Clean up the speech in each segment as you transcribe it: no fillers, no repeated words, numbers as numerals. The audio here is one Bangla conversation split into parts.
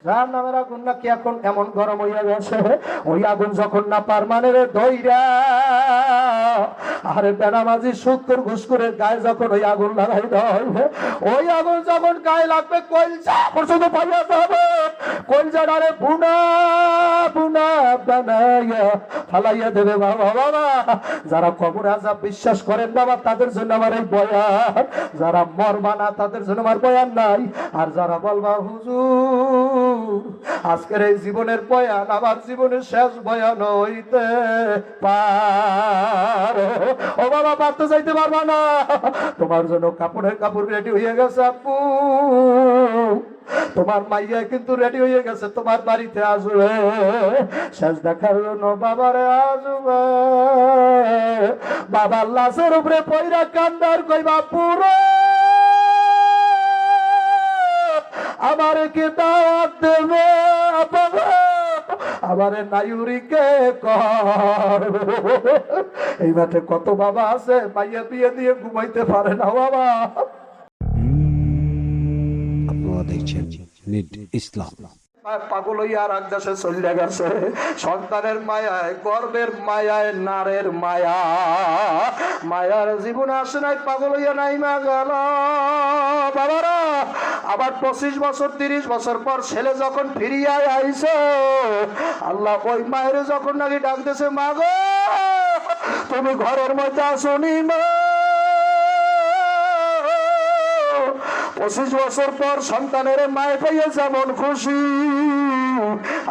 জাহান্নামের আগুন নাকি এখন এমন গরম হইয়া গেছে, ওই আগুন যখন না পারমানেরে দইরা আরে বেনামাজি সুৎখোর ঘুষখোরের গায়ে যখন ওই আগুন লাগাই দেওয়া হইবে, ওই আগুন যখন গায়ে লাগবে কলজা পর্যন্ত পাইয়া যাবে, কলজাটারে বুনা বুনা বানাইয়া ফালাইয়া দেবে। বাবা বাবা, যারা কবর আযাব বিশ্বাস করেন বাবা তাদের জন্য আমার এই বয়ান, যারা মরবা না তাদের জন্য আমার বয়ান নাই। আর যারা বলবা হুজুর আজকের এই জীবনের বয়ান আমার জীবনের শেষ বয়ান হইতে পারে, ও বাবা পারতে যাইতে পারবা না, তোমার জন্য কাপড়ের কাপড় রেডি হয়ে গেছে আপু, তোমার মাইয়া কিন্তু রেডি হয়ে গেছে তোমার বাড়িতে আসবে শেষ দেখার জন্য, বাবারে আসবে। বাবার লাশের উপরে পয়রা কান্দার কইবা পুরো আমারে কে দাওয়াত দেবে বাবা, আমারে নাইউরিকে কর। এই মাঠে কত বাবা আছে মাইয়া বিয়ে দিয়ে ঘুমাইতে পারে না বাবা। আপনারা দেখছেন নিট ইসলাম। পাগল হইয়া আর দেশে চলে গেছে, সন্তানের মায়ায় গর্বের মায়ায় নারের মায়া, মায়ার জীবন আসে নাই, পাগল হইয়া নাই মা গেল বাবারা। আবার 25 বছর 30 বছর পর ছেলে যখন ফিরিয়া আইছে, আল্লাহ ওই মায়ের যখন নাকি ডাকতেছে মা গো তুমি ঘরের মধ্যে আসনি মা। 25 বছর পর সন্তানের মায় পাইয়া যেমন খুশি,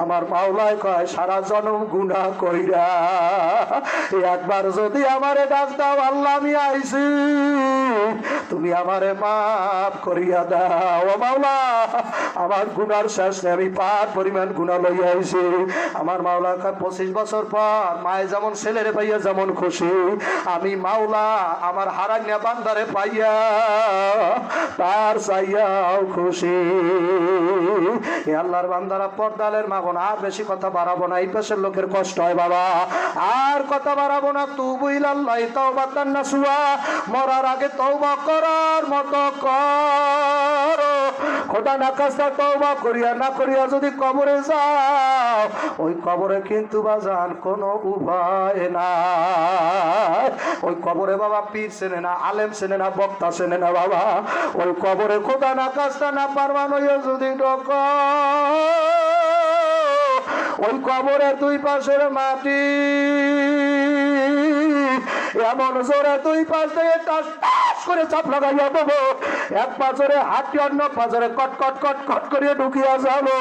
আমার মাওলায় কয় সারা জনম গুনাহ কইরা একবার যদি আমারে ডাক দাও আল্লাহ আমি আইছি, তুমি আমারে মাফ করিয়া দাও ও মাওলা, আমার গুনার শেষ নেই, আমি পার পরিমাণ গুনাহ লইয়া আইছি। আমার মাওলা কয় 25 বছর পর মায়ে যেমন ছেলেরে পাইয়া যেমন খুশি, আমি মাওলা আমার হারাইয়া বান্দারে পাইয়া তার চাইয়াও খুশি। এ আল্লাহর বান্দারা পর্দালের মাগন আর বেশি কথা বাড়াবো না, এই পাশের লোকের কষ্ট হয় বাবা, আর কথা বাড়াবো না। তুবু ইলাল্লাহি তাওবাতান নাসুহা, মরার আগে তওবা করার মতো কর, খোদা না কাজটা তওবা করিয়া না করিয়া যদি কবরে যাও, ওই কবরে কিন্তু বাজান কোনো উপায় নাই। ওই কবরে বাবা পীর চেনে না, আলেম চেনে না, বক্তা চেনে না বাবা, ওই কবরে খোদা না কাজটা না পারমান হইয়া যদি ঢোক, ওই কবরের দুই পাশের মাটি এমন জোরে দুই পাশ থেকে টাস টাস করে চাপ লাগাইয়া দেবো, এক পাশরে হাঁটি অন্য পাশরে কট কট কট কট করিয়া ঢুকিয়া যাবো,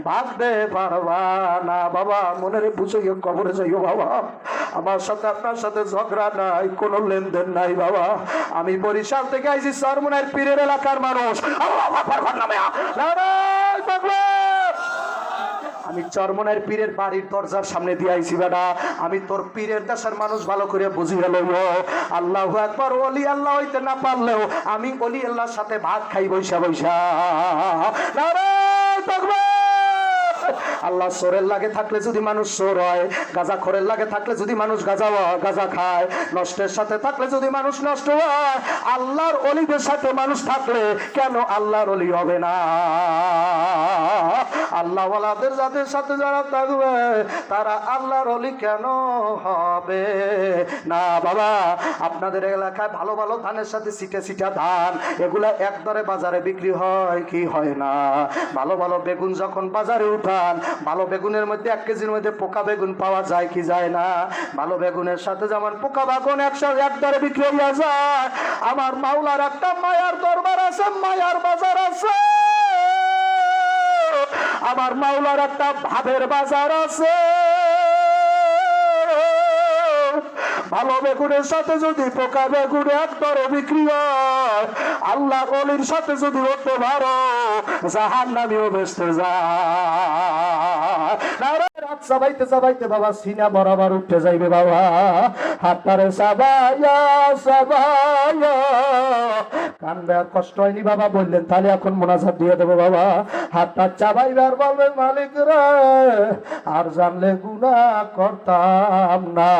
ভাবতে পারবা না বাবা। মনে রে বুঝে কবরে যাইও বাবা, আমার সাথে আপনার সাথে ঝগড়া নাই, কোনো লেনদেন নাই বাবা। আমি বরিশাল থেকে আইছি, চরমনাইয়ের পীরের এলাকার মানুষ, আমি চরমনাইয়ের পীরের বাড়ির দরজার সামনে দিয়ে আইছি বেটা, আমি তোর পীরের দেশের মানুষ ভালো করে বুঝিয়ে লইব। আল্লাহু আকবার, ওলি আল্লাহ হইতে না পারলেও আমি ওলি আল্লাহর সাথে ভাত খাই বৈশা বৈশা। নারায়ে তাকবীর। আল্লাহ সোরের লাগে থাকলে যদি মানুষ সোর হয়, গাঁজা খোরের লাগে থাকলে যদি মানুষ গাঁজা খায়, নষ্টের সাথে থাকলে যদি মানুষ নষ্ট হয়, আল্লাহর অলিদের সাথে মানুষ থাকলে কেন আল্লাহর অলি হবে না? আল্লাহ ওয়ালাদের যাদের সাথে যারা থাকবে তারা আল্লাহর অলি কেন হবে না? বাবা আপনাদের এলাকায় ভালো ভালো ধানের সাথে সিটে সিটা ধান, এগুলা একদরে বাজারে বিক্রি হয় কি হয় না? ভালো ভালো বেগুন যখন বাজারে উঠান, ভালো বেগুনের মধ্যে 1 কেজির মধ্যে পোকা বেগুন পাওয়া যায় কি যায় না? ভালো বেগুনের সাথে যেমন পোকা বেগুন একসাথে একদরে বিক্রি হইয়া যায়। আমার মাওলার একটা মায়ার দরবার আছে, মায়ার বাজার আছে, আমার মাওলার একটা ভাবের বাজার আছে। ভালো বেগুনের সাথে যদি পোকা বেগুন একদরে বিক্রি হয়, আল্লাহর ওলির সাথে যদি হতে পারো জাহান্নামীও বেচতে যায়। চাবাইতে চাবাইতে বাবা সিনা বরাবর উঠে যাইবে বাবা, হাতটারে চাবাইয়া চাবাইয়া কানবে। আর কষ্ট হয়নি বাবা বললেন, তাহলে এখন মোনাজাত দিয়ে দেবো বাবা। হাতটা চাবাইবার বলবে মালিক রে, আর জানলে গুনাহ করতাম না।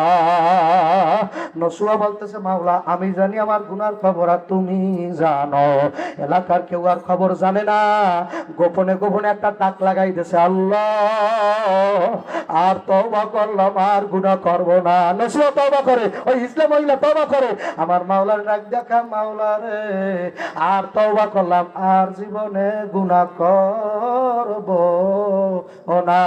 নসুয়া বলতেছে মাওলা আমি জানি আমার গুনার খবর আর তুমি জানো, এলাকার কেউ আর খবর জানে না। গোপনে গোপনে একটা ডাক লাগাই দিয়েছে, আল্লাহ আর তওবা করলাম, আর গুনাহ করব না। নসুয়া তওবা করে, ওই ইসলাম মহিলা তওবা করে, আমার মাওলার ডাক দেখা, মাওলা রে আর তওবা করলাম, আর জীবনে গুনাহ করব না।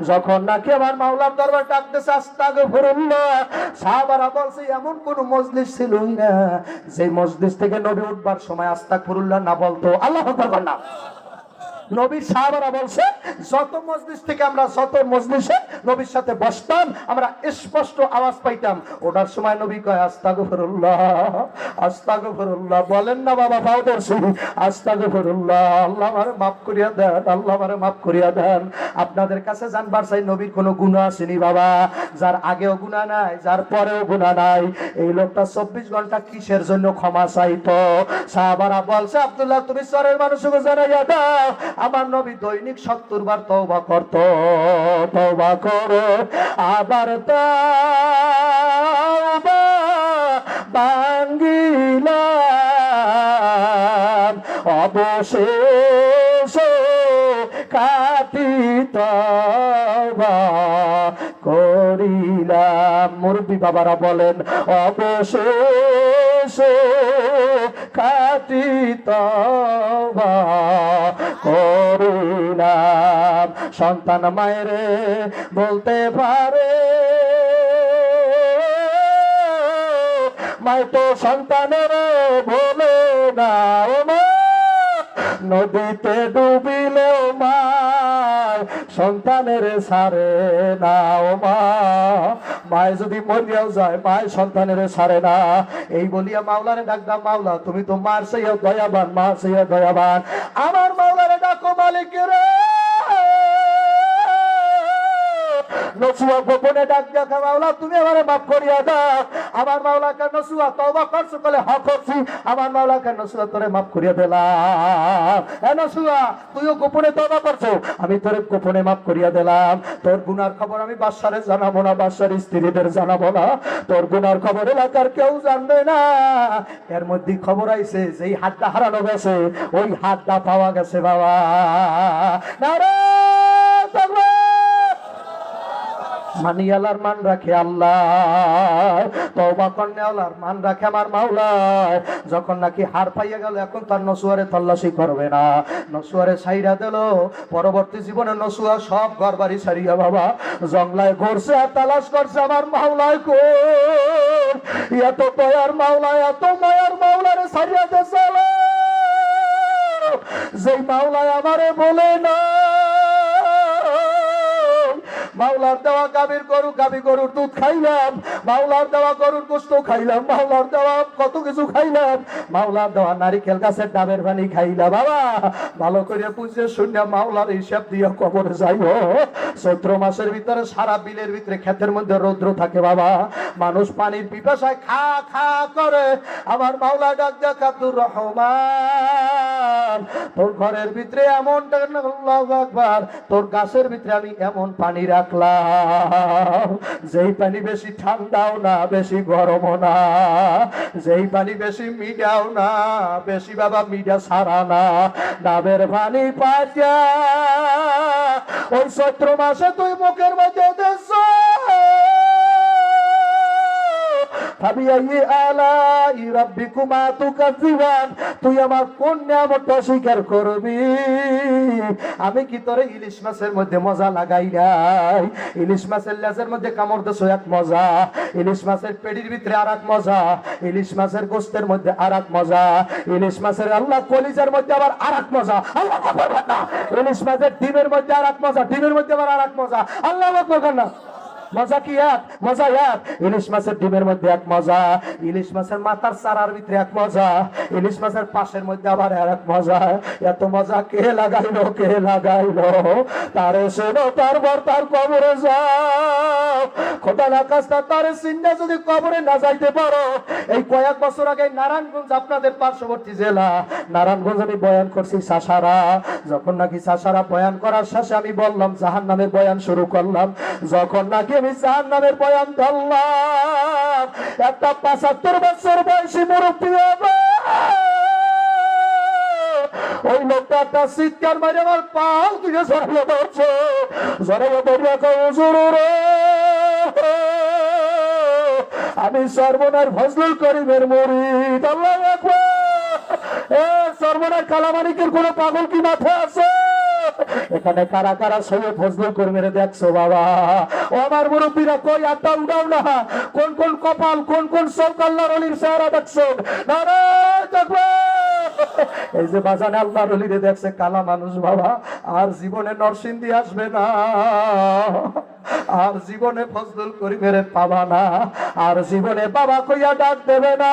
যখন নাকি আমার মাওলার দরবার ডাকতেছে আস্তাগফিরুল্লাহ, সাহাবারা বলছে এমন কোন মজলিস ছিলই না যে মজলিস থেকে নবী উঠবার সময় আস্তাগফিরুল্লাহ না বলতো। আল্লাহু আকবার না। নবীর সাহাবারা বলছে যত মজলিস থেকে আমরা যত মজলিসে নবীর সাথে বসতাম আমরা স্পষ্ট আওয়াজ পাইতাম, ওটার সময় নবী কয় আস্তাগফিরুল্লাহ আস্তাগফিরুল্লাহ। বলেন না বাবা পাও ধরছি, আস্তাগফিরুল্লাহ, আল্লাহ আমারে মাফ করিয়া দেন, আল্লাহ আমারে মাফ করিয়া দেন। আপনাদের কাছে জানবার চাই নবীর কোনো গুনাহ আসেনি বাবা, যার আগেও গুনাহ নাই, যার পরেও গুনাহ নাই। এই লোকটা 24 ঘন্টা কিসের জন্য ক্ষমা চাইতো? সাহাবারা বলছে আব্দুল্লাহ তুমি সরের মানুষকে জানাইয়া দাও, আমার নবী দৈনিক 70 বার তওবা করত। তওবা করো আবার তওবা ভাঙ্গিলাম, অবশেষে কাটি তওবা করিলাম। মুরব্বী বাবারা বলেন অবশেষে কাটি তওবা করিলাম। সন্তান মায়ের বলতে পারে, মাই তো সন্তানের বলে না, ও মা নদীতে ডুবিলেও মায় সন্তানের ছাড়ে না। ও মা মায় যদি মরিয়াও যায় মায় সন্তানের ছাড়ে না। এই বলিয়া মাওলারে ডাকদাম, মাওলা তুমি তো মার সেই দয়াবান, মা সেই দয়াবান। আমার মাওলারে ডাকো মালিক রে। নসুয়া গোপনে ডাক দেখা, মাওলা তুমি আমারে মাফ করিয়া দাও। আমার মাওলাকে নসুয়া তওবা করছো বলে হক করছি, আমার মাওলাকে নসুয়া তোরে মাফ করিয়া দিলাম। এ নসুয়া তুইও গোপনে তওবা করছো, আমি তোরে গোপনে মাফ করিয়া দিলাম। তোর গুনার খবর আমি বাদশারে জানাবো না, বাদশার স্ত্রীদের জানাবো না, তোর গুনার খবর এলাকার কেউ জানবে না। এর মধ্যে খবর আইছে যেই হাতটা হারানো গেছে ওই হাতটা পাওয়া গেছে বাবা। নারে তাকবীর। মানি আল্লাহর মান রাখে আল্লাহ, তওবা করনে আল্লাহর মান রাখে আমার মাওলা। যখন নাকি হার পাইয়া গেল এখন তার নসুয়ারে তল্লাশি করবে না, নসুয়ারে ছাইরা দিল। পরবর্তী জীবনে নসুয়া সব ঘর বাড়ি ছাড়িয়া বাবা জঙ্গলায় ঘুরছে আর তালাশ করছে আমার মাওলায় কো। এত দয়ার মাওলা, এত মায়ার মাওলারে ছাড়িয়া দিয়েছে যেই মাওলায় আমারে বলে না মাওলার দেওয়া গাভীর গরু, গাভী গরুর দুধ খাইলাম, মাওলার দেওয়া গরুর গোশত খাইলাম, মাওলার দেওয়া কত কিছু খাইলাম, মাওলার দেওয়া নারিকেল গাছের ডাবের পানি খাইলাম। বাবা ভালো করে বুঝে শুনে মাওলার হিসাব দিয়ে কবরে যাইও। চৈত্র মাসের ভিতরে সারা বিলের ভিতরে ক্ষেতের মধ্যে রৌদ্র থাকে বাবা, মানুষ পানির পিপাসায় খা খা করে। আমার মাওলা ডাক দেখ আব্দুর রহমান তোর ঘরের ভিতরে এমন, আল্লাহু আকবার, তোর গাছের ভিতরে আমি এমন পানি রাখলাম যেই পানি বেশি ঠান্ডাও না বেশি গরমও না, যেই পানি বেশি মিঠাও না বেশি বাবা মিঠা ছাড়া না, ডাবের পানি পাইয়া ওই চৈত্র মাসে তুই মুখের মধ্যে দেশ। তুই আমার কোন নিয়ামতটা স্বীকার করবি? আমি কি তোরে ইলিশ মাছের মধ্যে মজা লাগাই নাই? ইলিশ মাছের লেজের মধ্যে কামড় দেছো এক মজা, ইলিশ মাছের পেটির ভিতরে আর এক মজা, ইলিশ মাছের গোস্তের মধ্যে আর এক মজা, ইলিশ মাছের আল্লাহ কলিজার মধ্যে আবার আর এক মজা, আল্লাহ ইলিশ মাছের ডিমের মধ্যে আর এক মজা, ডিমের মধ্যে আবার আর এক মজা, আল্লাহ না। মজা কি এক, মজা এক। ইলিশ মাছের ডিমের মধ্যে এক মজা, ইলিশ মাছের মাথার চারার ভিতরে এক মজা, ইলিশ মাছের পাশের মধ্যে আবার আর এক মজা। এত মজা কে লাগাইলো, কে লাগাইলো? তারে শোনো, তারপর তার কবরে যাও। খোদা না কাজটা তারে চিন্তা যদি কবরে না যাইতে পারো। এই কয়েক বছর আগে নারায়ণগঞ্জ, আপনাদের পার্শ্ববর্তী জেলা নারায়ণগঞ্জ, আমি বয়ান করছি সাসারা। যখন নাকি সাসারা বয়ান করার শেষে আমি বললাম জাহান্নামের বয়ান শুরু করলাম। যখন নাকি আমি জাহান্নামের বয়ান ধরলাম, একটা ৭৫ বছর বয়সী মুরব্বী ওই লোকটা একটা চিৎকার মারে আমার পাল থেকে জড়িয়ে ধরছে, জড়িয়ে ধরিয়া কয়, হুজুর রে, আমি সর্বনার ফজলুল করিমের মুরিদ। আল্লাহু আকবার। এ সর্বনার কালামানিকের কোন পাগল কি মাথায় আছে? এখানে কারা কারা সৈয়দ ফজলুল করিমের দেখছো বাবা? ও আমার মুরব্বীরা, কই আড্ডা উঠাও না। কোন কোন কপাল, কোন কোন চোখ আল্লাহর ওলির চেহারা দেখছো? নারায়ণ তাকবীর। এই যে বাজানে আল্লাহর ওলিরে দেখছে কালা মানুষ বাবা, আর জীবনে নরসিংদী আসবে না, আর জীবনে ফজলুল করিমের পাবা না, আর জীবনে বাবা কইয়া ডাক দেবে না।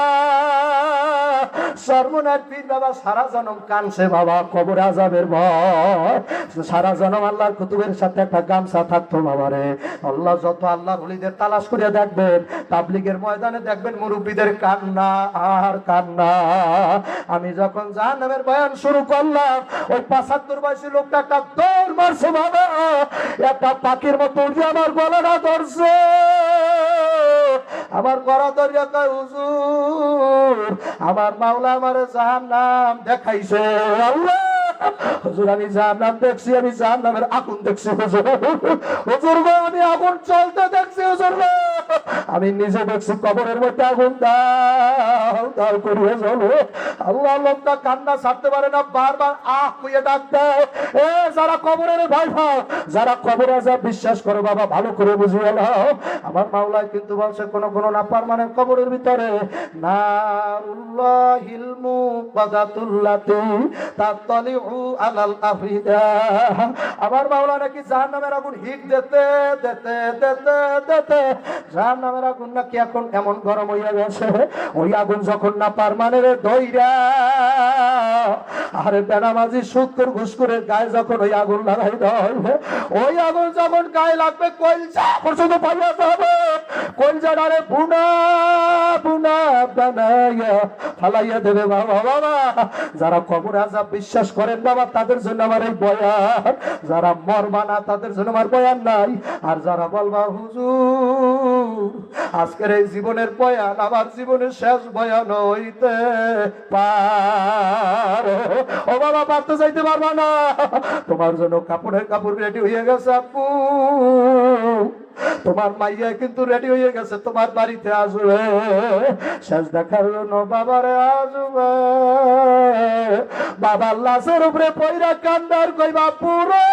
সর্বনাশ পীর বাবা সারা জনম কানছে বাবা কবর আযাবের ভয়। সারা জনম আল্লাহর কুতুবের সাথে একটা গামছা থাকতো বাবা রে। আল্লাহ যত আল্লাহর ওলিদের তালাশ করে দেখবেন, তাবলীগের ময়দানে দেখবেন মুরব্বীদের কান্না আর কান্না। আমি যখন জাহান্নামের বয়ান শুরু করলাম, ওই ৭৫ বয়সী লোকটা একটা দৌড় মারছে বাবা, একটা পাখির মতো উড়ে আমার গলাটা ধরছে, আমার গলা ধরিয়া কয়, হুজুর আমার মাওলা আমারে জাহান্নাম দেখাইছে। আল্লাহ, হুজুর আমি জাহান্নাম দেখছি, আমি জাহান্নামের আগুন দেখছি হুজুর। হুজুর গো, আমি আগুন চলতে দেখছি হুজুর গো, আমি নিজে দেখছি কবরের মধ্যে আগুন দাও দাও করিয়ে চলো। আল্লাহ, লোকটা কান্না ছাড়তে পারে না, বারবার আহ কইয়া ডাক দেয়। এ যারা কবরের ভয় পাও, যারা কবর আযাব বিশ্বাস করে বাবা, ভালো করে বুঝিয়ে নাও। আমার মাওলায় কিন্তু বলছে কোন কোন নাফরমানের কবরের ভিতরে নারুল্লাহিল মুকাদাতুল্লাতি তাতলিউ আলাল আফিদা। আমার মাওলা নাকি জাহান্নামের আগুন হিট দিতে দিতে দিতে দিতে জাহান্নামের আগুন নাকি এখন এমন গরম হইয়া গেছে, ওই আগুন যখন নাফরমানের দইরা আরে বেনামাজি সুদখোর ঘুষখোরের গায়ে যখন ওই আগুন লাগাই দেয়, ওই আগুন যখন গায়ে লাগবে কলজা পর্যন্ত পাইয়া যাবে। কলজাটারে বুনা বুনা বানাইয়া ফালাইয়া দেবে বাবা। বাবা, যারা কবর আযাব বিশ্বাস করেন বাবা, তাদের জন্য আমার এই বয়ান। যারা মরবা না তাদের জন্য আমার বয়ান নাই। আর যারা বলবা হুজুর আজকের এই জীবনের বয়ান আমার জীবনের শেষ বয়ান হইতে পারে, ও বাবা পারতে যাইতে পারবা না। তোমার জন্য কাপড়ের কাপড় রেডি হয়ে গেছে আপু, তোমার মাইয়া কিন্তু রেডি হয়ে গেছে, তোমার বাড়িতে আসবে শেষ দেখার জন্য বাবারে আসবে। বাবার লাশের উপরে পয়রা কান্দার কইবা পুরো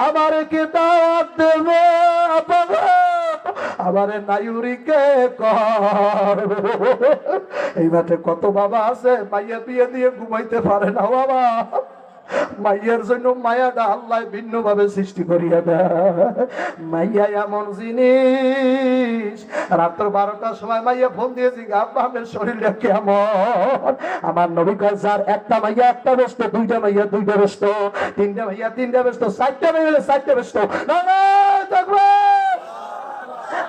আমারে কে দাওয়াত দেবে, আমারে নায়ুরিকে কর। এই মাঠে কত বাবা আছে মাইয়া বিয়ে দিয়ে ঘুমাইতে পারে না বাবা, মাইয়ার জন্য মায়াটা আল্লাহ ভিন্ন ভাবে সৃষ্টি করিয়া দেয়। মাইয়া এমন জিনিস, রাত্র 12টার সময় মাইয়া ফোন দিয়েছি, আব্বা আমার শরীরটা কেমন? আমার নবী কয় যার একটা মাইয়া একটা ব্যস্ত, দুইটা মাইয়া দুইটা ব্যস্ত, তিনটা মাইয়া তিনটা ব্যস্ত, 4টা মাইয়া 4টা ব্যস্ত। না না দেখবে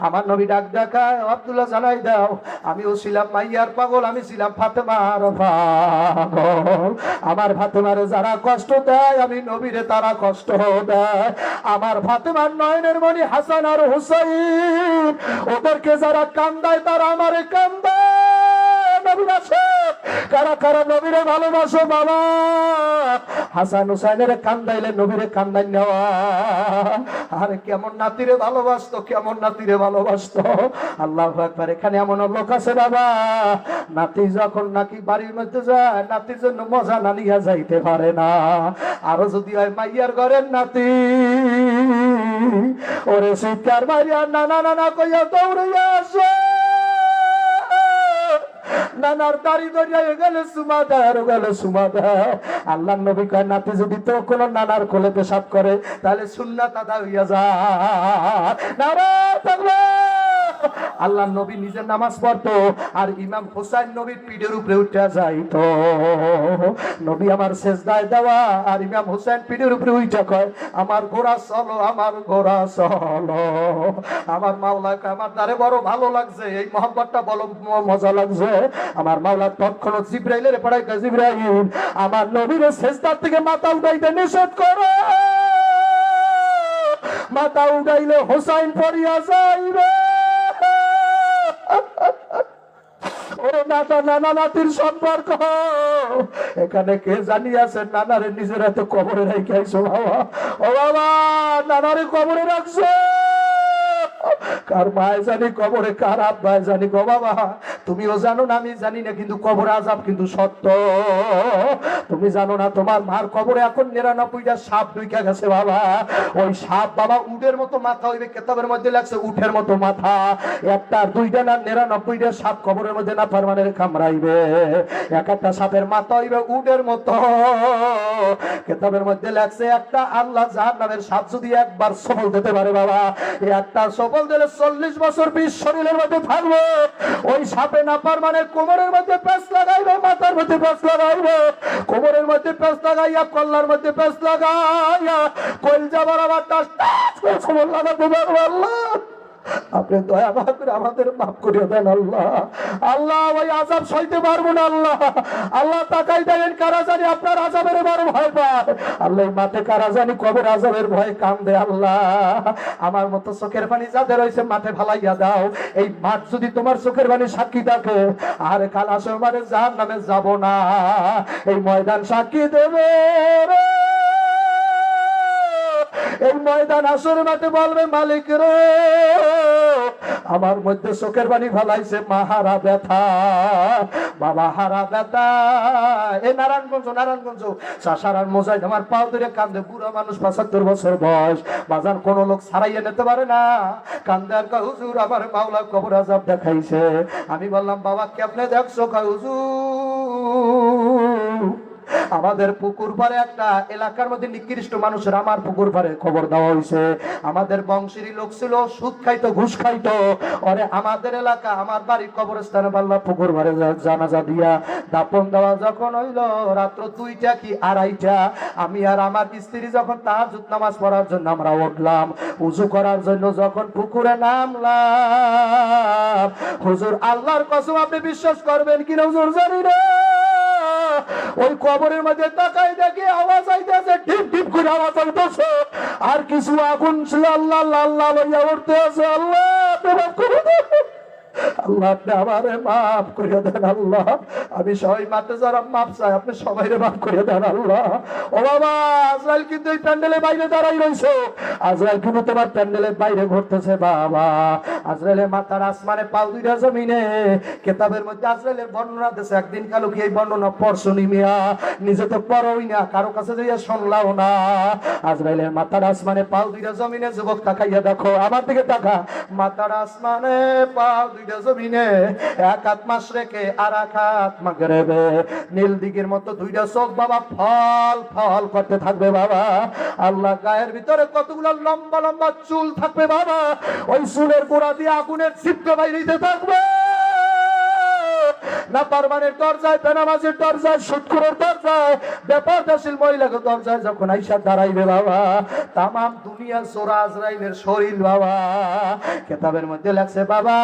আমার নবী ডাক দেখায়, আব্দুল্লাহ জানাই দাও আমিও ছিলাম মাইয়ার পাগল, আমি ছিলাম ফাতেমার পাগল। আমার ফাতেমারে যারা কষ্ট দেয় আমি নবীরে তারা কষ্ট দেয়। আমার ফাতেমার নয়নের মণি হাসান আর হুসাইন, ওদেরকে যারা কান্দায় তারা আমারে কান্দায়। নবীর আছে কারা কারা নবীরে ভালোবাসো বাবা? হাসান হুসাইনের কান্দাইলে নবীরে কান্দাই নেওয়া। আরে কেমন নাতিরে ভালোবাসতো, কেমন নাতিরে ভালোবাসতো। আল্লাহু আকবার। এখানে এমন লোক আছে বাবা, নাতি যখন নাকি বাড়ির মধ্যে যায় নাতির জন্য মজা না নিয়ে যাইতে পারে না। আরো যদি হয় মাইয়ার ঘরের নাতি, ওরে চিৎকার মারিয়া না না না না কইয়া দৌড়ে আসে। নানার দাড়ি ধরিয়া গেলে চুমা দেয় আর গেলে চুমা দেয়। আল্লাহ নবী কয় নাতি যদি তো কোনো নানার কোলে পেশাব করে তাহলে সুন্নাত আদা হইয়া যায়। নারায়ে তাকবীর। আল্লাহ নবী নিজে নামাজ পড়তো আর ইমাম হুসাইন নবীর পিঠের উপরে উঠে যাইতো। নবী আমার সেজদায় দেওয়া আর ইমাম হুসাইন পিঠের উপরে উঠে কয় আমার ঘোড়া চলো, আমার ঘোড়া চলো। আমার মাওলাকে আমার দ্বারে বড় ভালো লাগছে, এই মহব্বতটা বড় মজা লাগছে। আমার মাওলা তৎক্ষণাৎ জিবরাইলের পাঠায় কয় জিবরাইল আমার নবীর সেজদার থেকে মাথা উঠাইতে নিষেধ করো, মাথা উঠাইলে হুসাইন পড়িয়া যাইবে। ওরে নানা নানা নাতির সম্পর্ক এখানে কে জানিয়াছে নানারে নিজের হাতে কবরে রেখে আইছো বাবা। ও বাবা নানারে কবরে রাখছো, কার মায় জানি কবরে, কার আব্বায় জানি গো বাবা। তুমিও জানো না আমি জানি না, কিন্তু কবর আযাব কিন্তু সত্য। তুমি জানো না তোমার মার কবরে এখন 99টা সাপ ঢুকে গেছে বাবা। ওই সাপ বাবা উটের মতো মাথা হইবে, কেতাবের মধ্যে লাগছে উটের মতো মাথা। একটা দুইটা না 99টা সাপ কবরের মধ্যে না পারমানের কামড়াইবে। এক একটা সাপের মাথা হইবে উটের মতো। কেতাবের মধ্যে লাগছে একটা আল্লাহ জাহান্নামের সাপ যদি একবার সফল দিতে পারে বাবা, একটা সফল দিলে 40 বছর বিষ শরীরের মধ্যে থাকবে। ওই সাপে না পারমানের কোমরের মধ্যে পেঁচ লাগাইবে, মাথার মধ্যে পেঁচ লাগাইবে, কোমরের মধ্যে পেঁচ লাগাইয়া কল্লার মধ্যে পেঁচ লাগাইয়া কলজা বরাবর টাস টাস করে সবল লাগাতে পারবে। আল্লাহ আপনি দয়া করে আমাদের মাফ করিয়ে দেন আল্লাহ। আল্লাহ ওই আযাব সইতে পারবো না আল্লাহ। আল্লাহ তাকাই দেখেন কারা জানি আপনার আযাবের বড় ভয় পায়। আল্লাহ মাঠে কারা জানি কবর আযাবের ভয় কান্দে। আল্লাহ আমার মতো চোখের পানি যাদের হয়েছে মাঠে ফালাইয়া দাও। এই মাঠ যদি তোমার চোখের পানি সাক্ষী থাকে আর কাল আসর মারে জাহান্নামে যাব না, এই ময়দান সাক্ষী দেবে রে। এই ময়দান আসর মাঠে বলবে মালিক রে আমার মধ্যে চোখের পানি ফালাইছে মা হারা ব্যথা, বাবা হারা ব্যথা। এই নারায়ণগঞ্জ চাষারার মোজাই আমার পাও ধরে কান্দে, বুড়া মানুষ 75 বছর বয়স, বাজার কোন লোক ছাড়াইয়া নিতে পারে না। কান্দে আর কয় হুজুর আমার মাওলা কবর আযাব দেখাইছে। আমি বললাম বাবা কেমনে দেখছো? কয় হুজুর আমাদের পুকুর পাড়ে একটা এলাকার মধ্যে নিকৃষ্ট মানুষের আমার পুকুর পাড়ে খবর দেওয়া হয়েছে। আমাদের বংশেরই লোক ছিল, সুদ খাইতো, ঘুষ খাইতো। ওরে আমাদের এলাকা আমার বাড়ির কবরস্থানে বাল্লা পুকুর পাড়ে জানাজা দিয়া দাপন দেওয়া যখন হইল রাত্র 2টা কি 2:30, আমি আর আমার স্ত্রী যখন তাহাজ্জুদ নামাজ পড়ার জন্য আমরা উঠলাম, উযু করার জন্য যখন পুকুরে নামলাম, হুজুর আল্লাহর কসম আপনি বিশ্বাস করবেন কিনা হুজুর জানি না, ওই কবরের মধ্যে তাকাই দেখি আওয়াজ আইতেছে, টিপ টিপ করে আওয়াজ আইতেছে, আর কিছু আগুন ছিল আল্লাহ আল্লাহ লইয়া উঠতে আছে। আল্লাহ মাফ করে দেন, আল্লাহ আপনি আমারে মাফ করে দেন আল্লাহ। আমি সবাই মাঠে যারা মাফ চাই আপনি সবাই মাফ করে দেন আল্লাহ। ও বাবা আজরাইল কিন্তু এই প্যান্ডেলের বাইরে দাঁড়াই রয়েছে, আজরাইল কিন্তু তোমার প্যান্ডেলের বাইরে ঘুরতেছে বাবা। আজরাইলের মাথার আসমানে পাও দুইটা জমিনে। কেতাবের মধ্যে আজরাইলের বর্ণনা দিয়েছে, একদিন কালো কি এই বর্ণনা পড়ছনি মিয়া? নিজে তো পড়োই না, কারো কাছে যাইয়া শুনলাও না। আজরাইলের মাথার আসমানে পাও দুইটা জমিনে। যুবক তাকাইয়া দেখো, আমার দিকে তাকা, মাথার আসমানে পাও দুইটা জমিনে, এক হাত মাশরিকে আর এক হাত মাগরিবে, নীল দিকের মতো দুইটা চোখ বাবা ফল ফল করতে থাকবে বাবা। আল্লাহ গায়ের ভিতরে কতগুলো লম্বা লম্বা চুল থাকবে বাবা, ওই চুলের গোড়া দিয়ে আগুনের ছিদ্র বাইরে থাকবে। না পারমানের দরজায়, বেনামাজির দরজায়, সুদখোরের দরজায়, বেপরদাশীল মহিলাকে দরজায় যখন আইসা দাঁড়াইবে বাবা, তামাম দুনিয়া চোরা আজরাইলের শরীর বাবা। কেতাবের মধ্যে লেখছে বাবা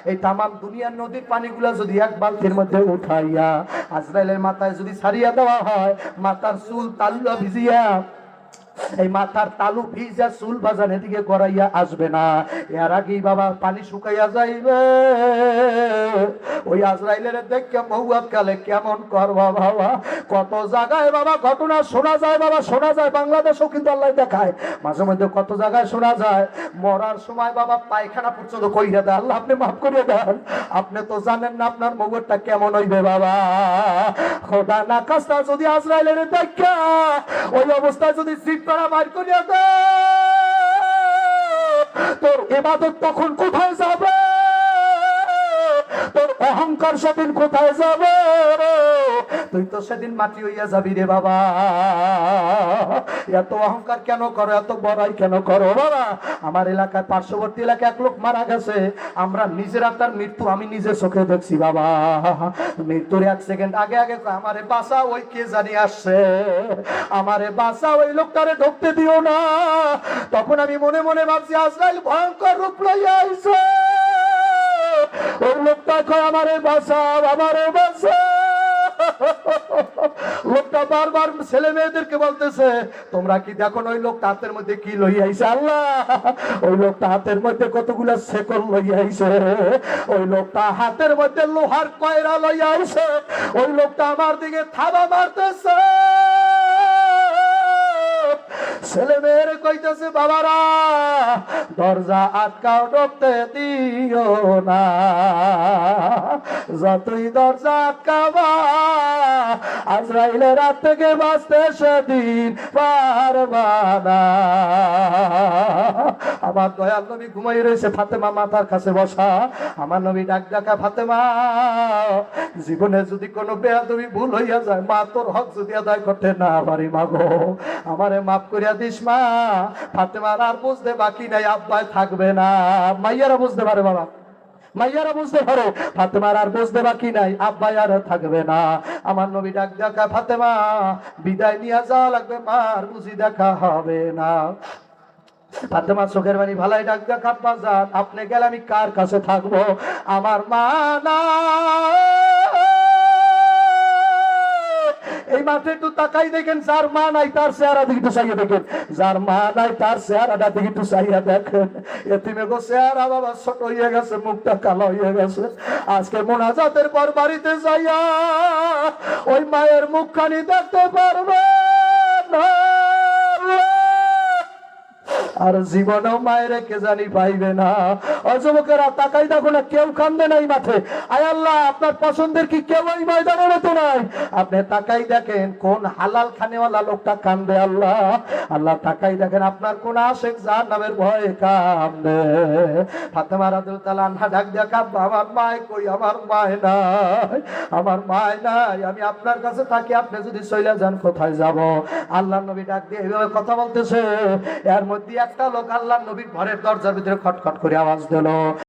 এই তামাম দুনিয়ার নদীর পানিগুলা যদি এক বালতির মধ্যে উঠাইয়া আজরাইলের মাথায় যদি ছাড়িয়া দেওয়া হয়, মাথার চুল তালুয়া ভিজিয়া, এই মাথার তালু ভিজা চুল বাজান এদিকে গড়াইয়া আসবে না, এর আগেই বাবা পানি শুকাইয়া যাইবে। ওই আজরাইলের দেখে মহুয়াত কালে কেমন করবা বাবা। কত জায়গায় বাবা ঘটনা শোনা যায় বাবা, শোনা যায়, বাংলাদেশেও কিন্তু আল্লাহ দেখায় মাঝে মধ্যে, কত জায়গায় শোনা যায় মরার সময় বাবা পায়খানা পর্যন্ত কইরা দেয়। আল্লাহ আপনি মাফ করিয়ে দেন, আপনি তো জানেন না আপনার মহুয়াটা কেমন হইবে বাবা। খোদা না কাজটা যদি আজরাইলের দেখা ওই অবস্থায় যদি জিব্বাটা বাইর করিয়া দেয়, তোর ইবাদত তখন কোথায় যাবে? তোর অহংকার সেদিন কোথায় যাবে রে? তুই তো সেদিন মাটি হইয়া যাবি রে বাবা। এত অহংকার কেন করো, এত বড়াই কেন করো বাবা? আমার এলাকায়, পার্শ্ববর্তী এলাকায় এক লোক মারা গেছে, আমরা নিজেরা তার মৃত্যু আমি নিজে চোখে দেখছি বাবা। মৃত্যুর 1 সেকেন্ড আগে আগে কয়, আমারে বাঁচা, ওই কে জানি আসছে, আমারে বাঁচা, ওই লোকটারে ঢুকতে দিও না। তখন আমি মনে মনে ভাবছি, আজরাইল ভয়ঙ্কর রূপ লইয়া আইছে। ওই লোকটা কয়, আমারে বাঁচাও, আমারে বাঁচাও। লোকটা বারবার ছেলে মেয়েদেরকে বলতেছে, তোমরা কি দেখো ওই লোকটা হাতের মধ্যে কি লইয়া আইছে? আল্লাহ, ওই লোকটা হাতের মধ্যে কতগুলা শেকল লইয়া আইছে। ওই লোকটা হাতের মধ্যে লোহার কয়রা লইয়া আইছে। ওই লোকটা আমার দিকে থাবা মারতেছে। ছেলে মেয়েরে কইতেছে, বাবারা দরজা আটকাও, ঢুকতে দিও না। যতই দরজা আটকাবা, আজরাইলের রাত থেকে বাঁচতে সেদিন পারবা না। আমার দয়াল নবী ঘুমাই রয়েছে, ফাতেমা মাথার কাছে বসা। আমার নবী ডাক ডাকা, ফাতেমা জীবনে যদি কোনো বেয়াদবি ভুল হইয়া যায়, মা তোর হক যদি আদায় করতে না পারি, মাগো আমারে মাফ করিয়া দিস মা। ফাতেমার আর বুঝতে বাকি নাই, আব্বাই থাকবে না। মাইয়ারা বুঝতে পারে বাবা, মাইয়ারা বুঝতে পারে, ফাতেমার আর বুঝতে বাকি নাই, আব্বাই আর থাকবে না। আমার নবী ডাক ডাকা, ফাতেমা বিদায় নিয়ে যাওয়া লাগবে, মার বুঝি দেখা হবে না। ফাতেমা চোখের বাণী ভালাই ডাক ডাকা, আব্বা যান আপনি গেলে আমি কার কাছে থাকবো? আমার মা না। এই মাঠে একটু তাকাই দেখেন, যার মা নাই তার চেহারা দিকে একটু চাইয়া দেখেন, যার মা নাই তার চেহারাটা দিকে একটু চাইয়া দেখেন। এতিমে গো চেহারা বাবা ছোট হয়ে গেছে, মুখটা কালো হয়ে গেছে। আজকে মোনাজাতের পর বাড়িতে যাইয়া ওই মায়ের মুখখানি দেখতে পারবে না, আর জীবনেও মায়ের কে জানি পাইবে না। অযুবকেরা তাকাই দেখো না, কেউ কান্দে নাই মাঠে। আয় আল্লাহ, আপনার পছন্দের কি কেউ ওই ময়দানে মতো নাই? আপনি তাকাই দেখেন কোন হালাল খানেওয়ালা লোকটা কান্দে। আল্লাহ আল্লাহ তাকাই দেখেন আপনার কোন আশেক জাহান্নামের ভয়ে কান্দে। ফাতেমা রাদিয়াল্লাহু তাআলা আনহা ডাক দেখা, আমার মায় কই? আমার মায় নাই, আমার মায় নাই। আমি আপনার কাছে থাকি, আপনি যদি চলে যান কোথায় যাব? আল্লাহর নবী ডাক দিয়ে এইভাবে কথা বলতেছে। এর মধ্যে একটা লোক আল্লাহর নবীর ঘরের দরজার ভিতরে খটখট করে আওয়াজ দিল।